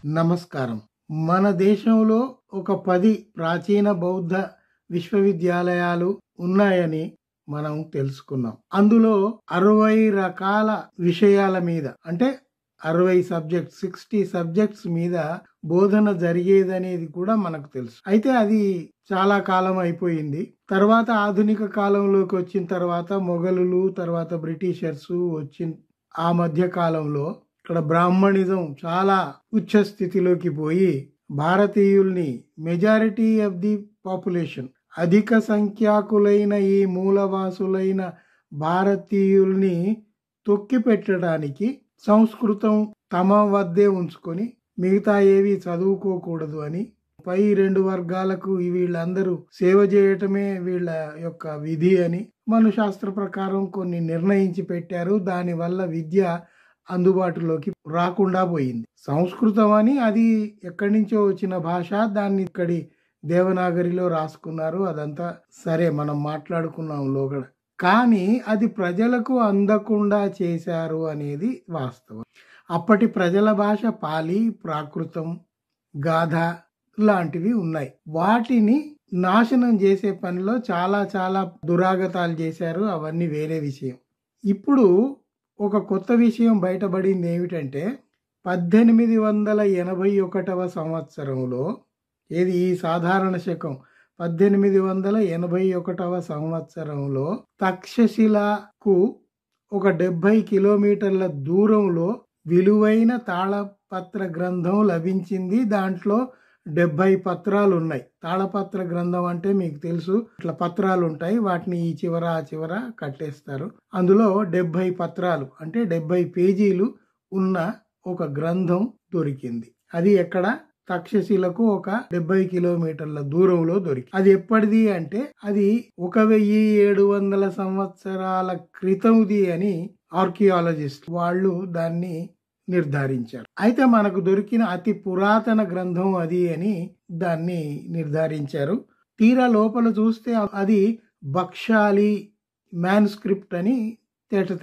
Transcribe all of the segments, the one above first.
నమస్కారం. మన దేశంలో ఒక 10 ప్రాచీన బౌద్ధ విశ్వవిద్యాలయాలు ఉన్నాయని మనం తెలుసుకున్నాం. అందులో 60 రకాల విషయాల మీద అంటే 60 సబ్జెక్ట్స్ 60 సబ్జెక్ట్స్ మీద బోధన జరిగేదనేది కూడా మనకు తెలుసు. అయితే అది చాలా కాలం అయిపోయింది. తర్వాత ఆధునిక కాలంలోకి వచ్చిన తర్వాత మొఘలులు, తర్వాత బ్రిటిషర్స్ వచ్చిన ఆ మధ్య కాలంలో ఇక్కడ బ్రాహ్మణిజం చాలా ఉచ్చ స్థితిలోకి పోయి భారతీయుల్ని మెజారిటీ ఆఫ్ ది పాపులేషన్ అధిక సంఖ్యాకులైన ఈ మూలవాసులైన భారతీయుల్ని తొక్కి పెట్టడానికి సంస్కృతం తమ వద్దే ఉంచుకొని మిగతా ఏవి చదువుకోకూడదు అని పై 2 వర్గాలకు వీళ్ళందరూ సేవ చేయటమే వీళ్ళ యొక్క విధి అని మనుశాస్త్ర ప్రకారం కొన్ని నిర్ణయించి పెట్టారు. దానివల్ల విద్య అందుబాటులోకి రాకుండా పోయింది. సంస్కృతం అని అది ఎక్కడి నుంచో వచ్చిన భాష, దాన్ని ఇక్కడి దేవనాగరిలో రాసుకున్నారు. అదంతా సరే, మనం మాట్లాడుకున్నాం లోగడ. కానీ అది ప్రజలకు అందకుండా చేశారు అనేది వాస్తవం. అప్పటి ప్రజల భాష పాలి, ప్రాకృతం, గాథ లాంటివి ఉన్నాయి. వాటిని నాశనం చేసే పనిలో చాలా చాలా దురాగతాలు చేశారు. అవన్నీ వేరే విషయం. ఇప్పుడు ఒక కొత్త విషయం బయటపడింది. ఏమిటంటే 1881వ సంవత్సరంలో, ఏది ఈ సాధారణ శకం 1881వ సంవత్సరంలో తక్షశిలకు ఒక 70 కిలోమీటర్ల దూరంలో విలువైన తాళపత్ర గ్రంథం లభించింది. దాంట్లో 70 పత్రాలు ఉన్నాయి. తాళపత్ర గ్రంథం అంటే మీకు తెలుసు, ఇట్లా పత్రాలు ఉంటాయి. వాటిని ఈ చివర ఆ చివర కట్టేస్తారు. అందులో 70 పత్రాలు అంటే 70 పేజీలు ఉన్న ఒక గ్రంథం దొరికింది. అది ఎక్కడ? తక్షశిలకు ఒక 70 కిలోమీటర్ల దూరంలో దొరికి. అది ఎప్పటిది అంటే అది 1700 సంవత్సరాల క్రితంది అని ఆర్కియాలజిస్ట్ వాళ్ళు దాన్ని నిర్ధారించారు. అయితే మనకు దొరికిన అతి పురాతన గ్రంథం అది అని దాన్ని నిర్ధారించారు. తీరా లోపల చూస్తే అది బక్షాలి మ్యాన్స్క్రిప్ట్ అని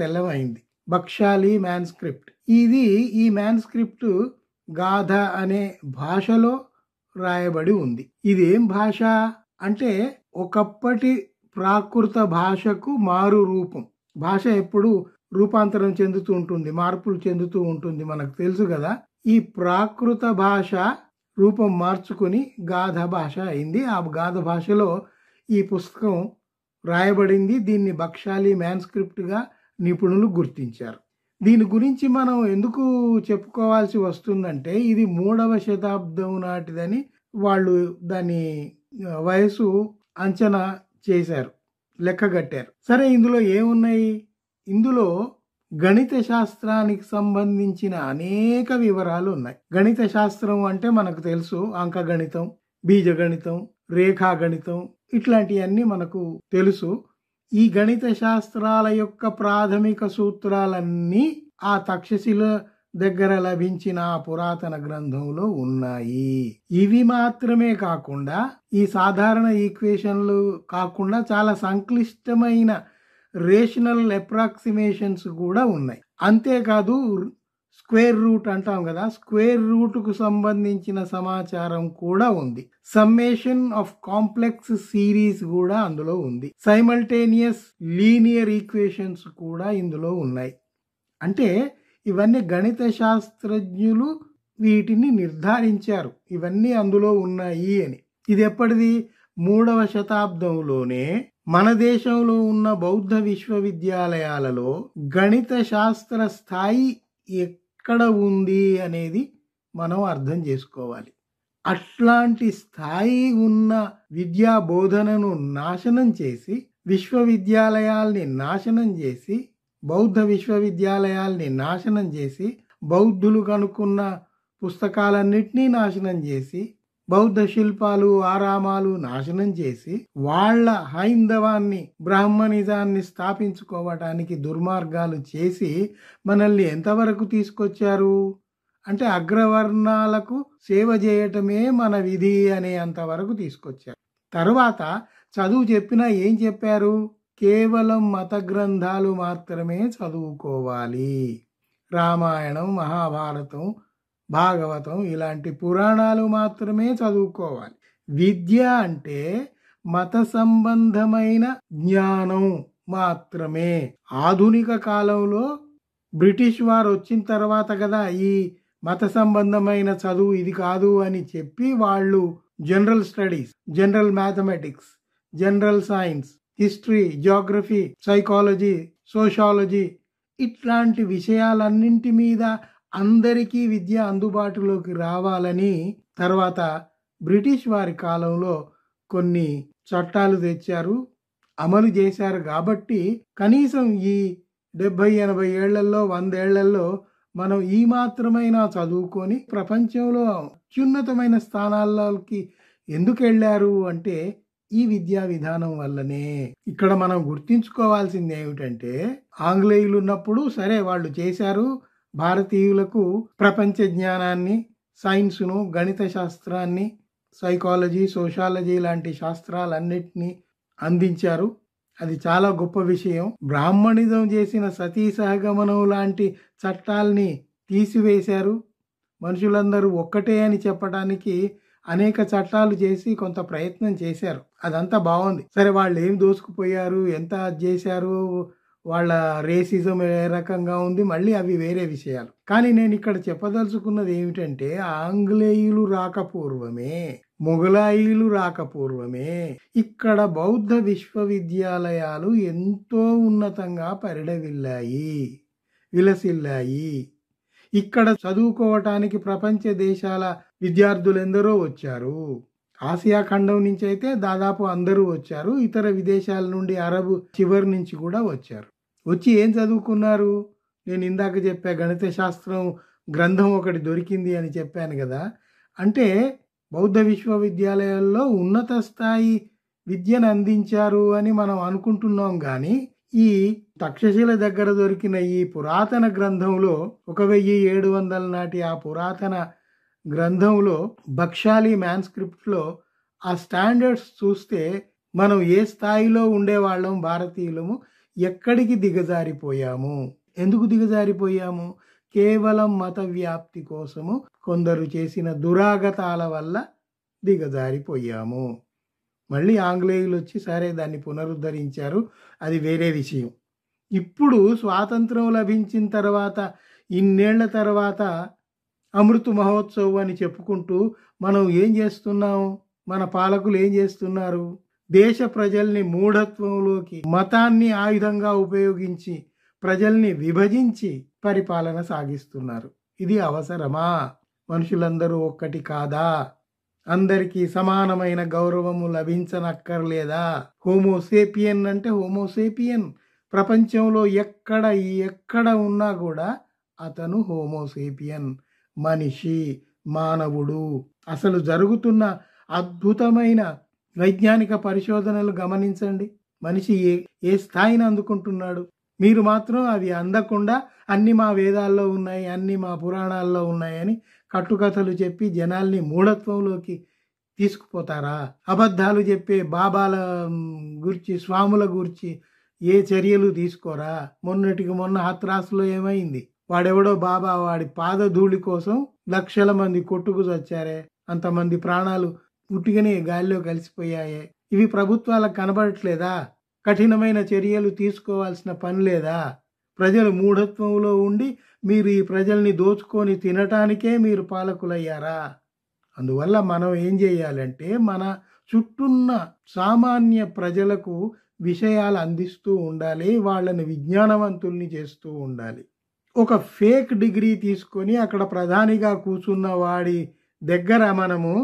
తెల్లమైంది. బక్షాలి మ్యాన్స్క్రిప్ట్. ఈ మ్యాన్స్క్రిప్ట్ గాథ అనే భాషలో రాయబడి ఉంది. ఇదేం భాష అంటే ఒకప్పటి ప్రాకృత భాషకు మారు రూపం. భాష ఎప్పుడు రూపాంతరం చెందుతూ ఉంటుంది, మార్పులు చెందుతూ ఉంటుంది, మనకు తెలుసు కదా. ఈ ప్రాకృత భాష రూపం మార్చుకుని గాథ భాష అయింది. ఆ గాథ భాషలో ఈ పుస్తకం రాయబడింది. దీన్ని బక్షాలి మ్యాన్స్క్రిప్ట్ గా నిపుణులు గుర్తించారు. దీని గురించి మనం ఎందుకు చెప్పుకోవాల్సి వస్తుందంటే ఇది 3వ శతాబ్దం నాటిదని వాళ్ళు దాని వయసు అంచనా చేశారు, లెక్కగట్టారు. సరే, ఇందులో ఏమున్నాయి? ఇందులో గణిత శాస్త్రానికి సంబంధించిన అనేక వివరాలు ఉన్నాయి. గణిత శాస్త్రం అంటే మనకు తెలుసు, అంకగణితం, బీజగణితం, రేఖాగణితం, ఇట్లాంటివన్నీ మనకు తెలుసు. ఈ గణిత శాస్త్రాల యొక్క ప్రాథమిక సూత్రాలన్నీ ఆ తక్షశిల దగ్గర లభించిన పురాతన గ్రంథంలో ఉన్నాయి. ఇవి మాత్రమే కాకుండా ఈ సాధారణ ఈక్వేషన్లు కాకుండా చాలా సంక్లిష్టమైన రేషనల్ అప్రాక్సిమేషన్స్ కూడా ఉన్నాయి. అంతేకాదు స్క్వేర్ రూట్ అంటాం కదా, స్క్వేర్ రూట్ కు సంబంధించిన సమాచారం కూడా ఉంది. సమ్మేషన్ ఆఫ్ కాంప్లెక్స్ సిరీస్ కూడా అందులో ఉంది. సైమల్టేనియస్ లీనియర్ ఈక్వేషన్స్ కూడా ఇందులో ఉన్నాయి. అంటే ఇవన్నీ గణిత శాస్త్రజ్ఞులు వీటిని నిర్ధారించారు, ఇవన్నీ అందులో ఉన్నాయి అని. ఇది ఎప్పటిది? 3వ శతాబ్దంలోనే మన దేశంలో ఉన్న బౌద్ధ విశ్వవిద్యాలయాలలో గణిత శాస్త్ర స్థాయి ఎక్కడ ఉంది అనేది మనం అర్థం చేసుకోవాలి. అట్లాంటి స్థాయి ఉన్న విద్యా బోధనను నాశనం చేసి, విశ్వవిద్యాలయాల్ని నాశనం చేసి, బౌద్ధ విశ్వవిద్యాలయాల్ని నాశనం చేసి, బౌద్ధులు కనుక్కున్న పుస్తకాలన్నిటినీ నాశనం చేసి, బౌద్ధ శిల్పాలు, ఆరామాలు నాశనం చేసి, వాళ్ళ హైందవాన్ని, బ్రాహ్మణిజాన్ని స్థాపించుకోవటానికి దుర్మార్గాలు చేసి మనల్ని ఎంతవరకు తీసుకొచ్చారు అంటే అగ్రవర్ణాలకు సేవ చేయటమే మన విధి అనే అంతవరకు తీసుకొచ్చారు. తర్వాత చదువు చెప్పినా ఏం చెప్పారు? కేవలం మత గ్రంథాలు మాత్రమే చదువుకోవాలి. రామాయణం, మహాభారతం, భాగవతం ఇలాంటి పురాణాలు మాత్రమే చదువుకోవాలి. విద్య అంటే మత సంబంధమైన జ్ఞానం మాత్రమే. ఆధునిక కాలంలో బ్రిటిష్ వారు వచ్చిన తర్వాత కదా ఈ మత సంబంధమైన చదువు ఇది కాదు అని చెప్పి వాళ్ళు general studies, general mathematics, general science, history, Geography, psychology, sociology ఇట్లాంటి విషయాలన్నింటి మీద అందరికీ విద్య అందుబాటులోకి రావాలని తర్వాత బ్రిటిష్ వారి కాలంలో కొన్ని చట్టాలు తెచ్చారు, అమలు చేశారు. కాబట్టి కనీసం ఈ 70-80 ఏళ్లలో 100 ఏళ్లలో మనం ఈ మాత్రమైనా చదువుకొని ప్రపంచంలో అత్యున్నతమైన స్థానాల్లోకి ఎందుకు వెళ్ళారు అంటే ఈ విద్యా విధానం వల్లనే. ఇక్కడ మనం గుర్తించుకోవాల్సింది ఏమిటంటే ఆంగ్లేయులు ఉన్నప్పుడు సరే వాళ్ళు చేశారు, భారతీయులకు ప్రపంచ జ్ఞానాన్ని, సైన్స్ను, గణిత శాస్త్రాన్ని, సైకాలజీ, సోషాలజీ లాంటి శాస్త్రాలన్నిటినీ అందించారు. అది చాలా గొప్ప విషయం. బ్రాహ్మణిజం చేసిన సతీ సహగమనం లాంటి చట్టాల్ని తీసివేశారు. మనుషులందరూ ఒక్కటే అని చెప్పడానికి అనేక చట్టాలు చేసి కొంత ప్రయత్నం చేశారు. అదంతా బాగుంది. సరే వాళ్ళు ఏం దోసుకుపోయారు, ఎంత చేశారు, వాళ్ళ రేసిజం ఏ రకంగా ఉంది, మళ్ళీ అవి వేరే విషయాలు. కానీ నేను ఇక్కడ చెప్పదలుచుకున్నది ఏమిటంటే ఆంగ్లేయులు రాకపూర్వమే, మొఘలాయిలు రాకపూర్వమే ఇక్కడ బౌద్ధ విశ్వవిద్యాలయాలు ఎంతో ఉన్నతంగా పరిడవిల్లాయి, విలసిల్లాయి. ఇక్కడ చదువుకోవటానికి ప్రపంచ దేశాల విద్యార్థులెందరో వచ్చారు. ఆసియా ఖండం నుంచి అయితే దాదాపు అందరూ వచ్చారు. ఇతర విదేశాల నుండి, అరబ్ చివరి నుంచి కూడా వచ్చారు. వచ్చి ఏం చదువుకున్నారు? నేను ఇందాక చెప్పా గణిత శాస్త్రం గ్రంథం ఒకటి దొరికింది అని చెప్పాను కదా. అంటే బౌద్ధ విశ్వవిద్యాలయాల్లో ఉన్నత స్థాయి విద్యను అందించారు అని మనం అనుకుంటున్నాం. కానీ ఈ తక్షశిల దగ్గర దొరికిన ఈ పురాతన గ్రంథంలో 1700 నాటి ఆ పురాతన గ్రంథంలో బక్షాలి మ్యాన్స్క్రిప్ట్లో ఆ స్టాండర్డ్స్ చూస్తే మనం ఏ స్థాయిలో ఉండేవాళ్ళం భారతీయులము, ఎక్కడికి దిగజారిపోయాము. ఎందుకు దిగజారిపోయాము? కేవలం మత వ్యాప్తి కోసము కొందరు చేసిన దురాగతాల వల్ల దిగజారిపోయాము. మళ్ళీ ఆంగ్లేయులు వచ్చి సరే దాన్ని పునరుద్ధరించారు, అది వేరే విషయం. ఇప్పుడు స్వాతంత్రం లభించిన తర్వాత ఇన్నేళ్ల తర్వాత అమృత మహోత్సవ్ అని చెప్పుకుంటూ మనం ఏం చేస్తున్నాం? మన పాలకులు ఏం చేస్తున్నారు? దేశ ప్రజల్ని మూఢత్వంలోకి, మతాన్ని ఆయుధంగా ఉపయోగించి ప్రజల్ని విభజించి పరిపాలన సాగిస్తున్నారు. ఇది అవసరమా? మనుషులందరూ ఒక్కటి కాదా? అందరికీ సమానమైన గౌరవము లభించనక్కర్లేదా? హోమోసేపియన్ అంటే హోమోసేపియన్. ప్రపంచంలో ఎక్కడ ఉన్నా కూడా అతను హోమోసేపియన్, మనిషి, మానవుడు. అసలు జరుగుతున్న అద్భుతమైన వైజ్ఞానిక పరిశోధనలు గమనించండి. మనిషి ఏ స్థాయిని అందుకుంటున్నాడు. మీరు మాత్రం అవి అందకుండా అన్ని మా వేదాల్లో ఉన్నాయి, అన్ని మా పురాణాల్లో ఉన్నాయని కట్టుకథలు చెప్పి జనాల్ని మూఢత్వంలోకి తీసుకుపోతారా? అబద్ధాలు చెప్పే బాబాల గురించి, స్వాముల గురించి ఏ చర్యలు తీసుకోరా? మొన్నటికి మొన్న హత్రాసులో ఏమైంది? వాడెవడో బాబా, వాడి పాదధూళి కోసం లక్షల మంది కొట్టుకు చచ్చారే, అంతమంది ప్రాణాలు ఉట్టిగానే గాలిలో కలిసిపోయాయే. ఇవి ప్రభుత్వాలకు కనబడట్లేదా? కఠినమైన చర్యలు తీసుకోవాల్సిన పని లేదా? ప్రజలు మూఢత్వంలో ఉండి మీరు ఈ ప్రజల్ని దోచుకొని తినటానికే మీరు పాలకులయ్యారా? అందువల్ల మనం ఏం చేయాలంటే మన చుట్టూన్న సామాన్య ప్రజలకు విషయాలు అందిస్తూ ఉండాలి, వాళ్ళని విజ్ఞానవంతుల్ని చేస్తూ ఉండాలి. ఒక ఫేక్ డిగ్రీ తీసుకొని అక్కడ ప్రధానిగా కూర్చున్న వాడి దగ్గర మనము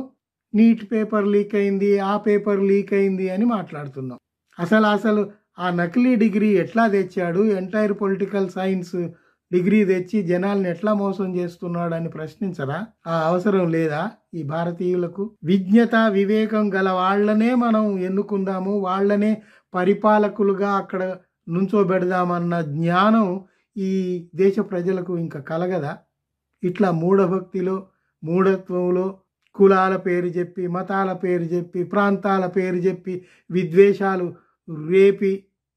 నీట్ పేపర్ లీక్ అయింది, ఆ పేపర్ లీక్ అయింది అని మాట్లాడుతున్నాం. అసలు ఆ నకిలీ డిగ్రీ ఎట్లా తెచ్చాడు? ఎంటైర్ పొలిటికల్ సైన్స్ డిగ్రీ తెచ్చి జనాల్ని ఎట్లా మోసం చేస్తున్నాడు అని ప్రశ్నించరా? ఆ అవసరం లేదా ఈ భారతీయులకు? విజ్ఞత, వివేకం గల వాళ్లనే మనం ఎన్నుకుందాము, వాళ్లనే పరిపాలకులుగా అక్కడ నుంచోబెడదామన్న జ్ఞానం ఈ దేశ ప్రజలకు ఇంకా కలగదా? ఇట్లా మూఢభక్తిలో, మూఢత్వంలో కులాల పేరు చెప్పి, మతాల పేరు చెప్పి, ప్రాంతాల పేరు చెప్పి విద్వేషాలు రేపి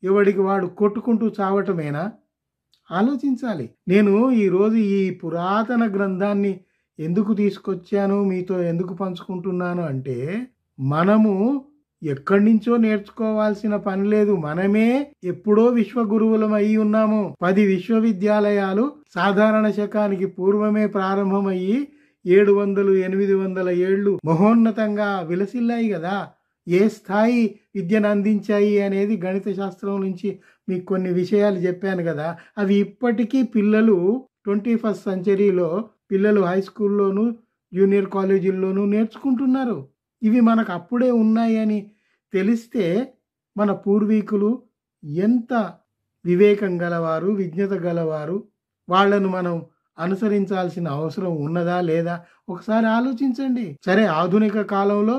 ఎవడికి వాడు కొట్టుకుంటూ చావటమేనా? ఆలోచించాలి. నేను ఈరోజు ఈ పురాతన గ్రంథాన్ని ఎందుకు తీసుకొచ్చాను, మీతో ఎందుకు పంచుకుంటున్నాను అంటే, మనము ఎక్కడి నుంచో నేర్చుకోవాల్సిన పని లేదు. మనమే ఎప్పుడో విశ్వగురువులం అయి ఉన్నాము. 10 విశ్వవిద్యాలయాలు సాధారణ శకానికి పూర్వమే ప్రారంభమయ్యి 700, 800 ఏళ్ళు మహోన్నతంగా విలసిల్లాయి కదా. ఏ స్థాయి విద్యను అందించాయి అనేది గణిత శాస్త్రం నుంచి మీకు కొన్ని విషయాలు చెప్పాను కదా. అవి ఇప్పటికీ పిల్లలు 21st సెంచరీలో పిల్లలు హై స్కూల్లోను జూనియర్ కాలేజీల్లోనూ నేర్చుకుంటున్నారు. ఇవి మనకు అప్పుడే ఉన్నాయని తెలిస్తే మన పూర్వీకులు ఎంత వివేకం గలవారు, విజ్ఞత గలవారు, వాళ్ళను మనం అనుసరించాల్సిన అవసరం ఉన్నదా లేదా ఒకసారి ఆలోచించండి. సరే, ఆధునిక కాలంలో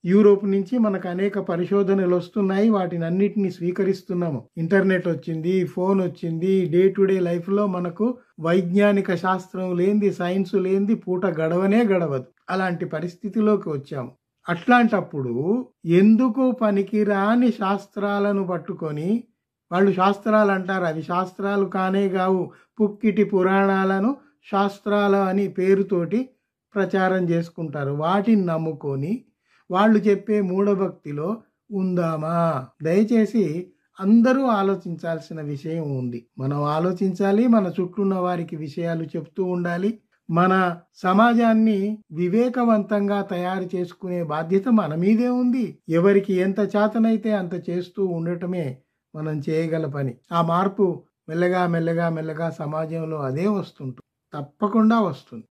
యూరోప్ నుంచి మనకు అనేక పరిశోధనలు వస్తున్నాయి. వాటిని అన్నిటినీ స్వీకరిస్తున్నాము. ఇంటర్నెట్ వచ్చింది, ఫోన్ వచ్చింది. డే టు డే లైఫ్లో మనకు వైజ్ఞానిక శాస్త్రం లేనిది, సైన్స్ లేనిది పూట గడవనే గడవదు. అలాంటి పరిస్థితిలోకి వచ్చాము. అట్లాంటప్పుడు ఎందుకు పనికిరాని శాస్త్రాలను పట్టుకొని, వాళ్ళు శాస్త్రాలు అంటారు, అవి శాస్త్రాలు కానే కావు, పుక్కిటి పురాణాలను శాస్త్రాలు అని పేరుతోటి ప్రచారం చేసుకుంటారు. వాటిని నమ్ముకొని వాళ్ళు చెప్పే మూఢభక్తిలో ఉందామా? దయచేసి అందరూ ఆలోచించాల్సిన విషయం ఉంది. మనం ఆలోచించాలి, మన చుట్టూ ఉన్న వారికి విషయాలు చెప్తూ ఉండాలి. మన సమాజాన్ని వివేకవంతంగా తయారు చేసుకునే బాధ్యత మన మీదే ఉంది. ఎవరికి ఎంత చేతనైతే అంత చేస్తూ ఉండటమే మనం చేయగల పని. ఆ మార్పు మెల్లగా మెల్లగా మెల్లగా సమాజంలో అదే వస్తుంటుంది, తప్పకుండా వస్తుంది.